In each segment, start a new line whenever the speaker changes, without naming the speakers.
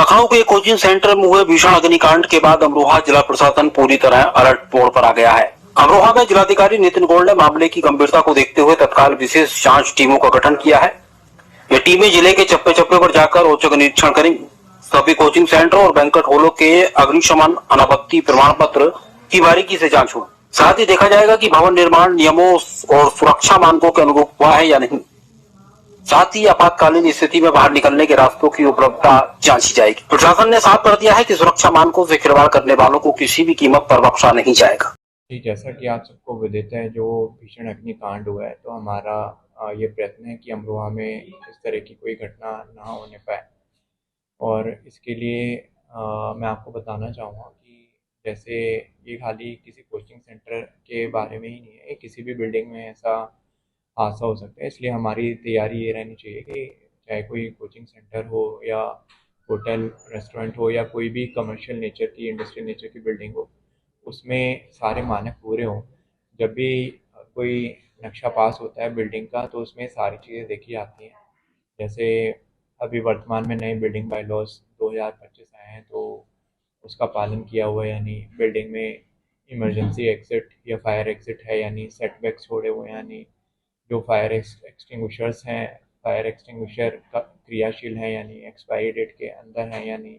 लखनऊ के coaching centre में हुए भीषण अग्निकांड के बाद अमरोहा जिला प्रशासन पूरी तरह अलर्ट मोड पर आ गया है। अमरोहा में जिलाधिकारी नितिन गौड़ ने मामले की गंभीरता को देखते हुए तत्काल विशेष जांच टीमों का गठन किया है। ये टीमें जिले के चप्पे चप्पे पर जाकर औचक निरीक्षण करेंगी। सभी कोचिंग सेंटर और बैंक्वेट हॉलों के अग्निशमन अनापत्ति प्रमाण पत्र की बारीकी से जांच हो। साथ ही देखा जाएगा कि भवन निर्माण नियमों और सुरक्षा मानकों के अनुरूप हुआ है या नहीं। साथ ही आपातकालीन स्थिति में बाहर निकलने के रास्तों की उपलब्धता जांची जाएगी। प्रशासन ने साफ कर दिया है कि सुरक्षा मानकों से खिलवाड़ करने वालों को किसी भी कीमत पर बख्शा नहीं जाएगा।
जी, जैसा कि आप सबको विदित है, जो भीषण अग्निकांड हुआ है, तो हमारा ये प्रयत्न है कि अमरोहा में इस तरह की कोई घटना ना होने पाए। और इसके लिए मैं आपको बताना चाहूँगा कि जैसे ये खाली किसी कोचिंग सेंटर के बारे में ही नहीं है, किसी भी बिल्डिंग में ऐसा हादसा हो सकता है। इसलिए हमारी तैयारी ये रहनी चाहिए कि चाहे कोई कोचिंग सेंटर हो या होटल रेस्टोरेंट हो या कोई भी कमर्शियल नेचर की, इंडस्ट्रियल नेचर की बिल्डिंग हो, उसमें सारे मानक पूरे हों। जब भी कोई नक्शा पास होता है बिल्डिंग का, तो उसमें सारी चीज़ें देखी जाती हैं। जैसे अभी वर्तमान में नए बिल्डिंग बायलॉज 2025 आए हैं, तो उसका पालन किया हुआ है, यानी बिल्डिंग में इमरजेंसी एग्जिट या फायर एग्जिट है, यानी सेटबैक्स छोड़े हुए हैं, यानी जो फायर एक्सटिंग्विशर्स हैं, फायर एक्सटिंग्विशर का क्रियाशील है, यानी एक्सपायरी डेट के अंदर है या नहीं।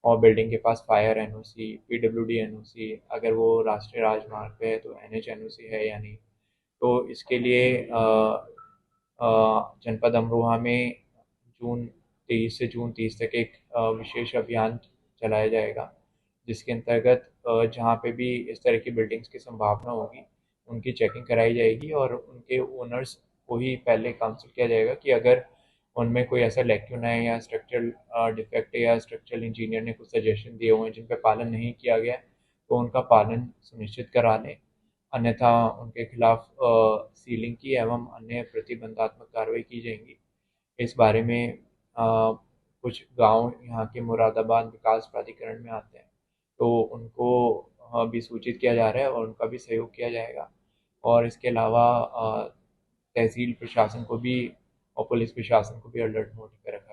और बिल्डिंग के पास फायर एनओसी, पीडब्ल्यूडी एनओसी, अगर वो राष्ट्रीय राजमार्ग पे है तो एनएच एनओसी है या नहीं। तो इसके लिए जनपद अमरोहा में जून 23 से जून 30 तक एक विशेष अभियान चलाया जाएगा, जिसके अंतर्गत जहाँ पे भी इस तरह की बिल्डिंग्स की संभावना होगी, उनकी चेकिंग कराई जाएगी और उनके ओनर्स को ही पहले काउंसिल किया जाएगा कि अगर उनमें कोई ऐसा लैक्यून है या स्ट्रक्चरल डिफेक्ट है या स्ट्रक्चरल इंजीनियर ने कुछ सजेशन दिए हुए हैं जिन पर पालन नहीं किया गया, तो उनका पालन सुनिश्चित करा लें। अन्यथा उनके खिलाफ सीलिंग की एवं अन्य प्रतिबंधात्मक कार्रवाई की जाएंगी। इस बारे में कुछ गांव यहाँ के मुरादाबाद विकास प्राधिकरण में आते हैं, तो उनको भी सूचित किया जा रहा है और उनका भी सहयोग किया जाएगा। और इसके अलावा तहसील प्रशासन को भी और पुलिस प्रशासन को भी अलर्ट मोड पे रखा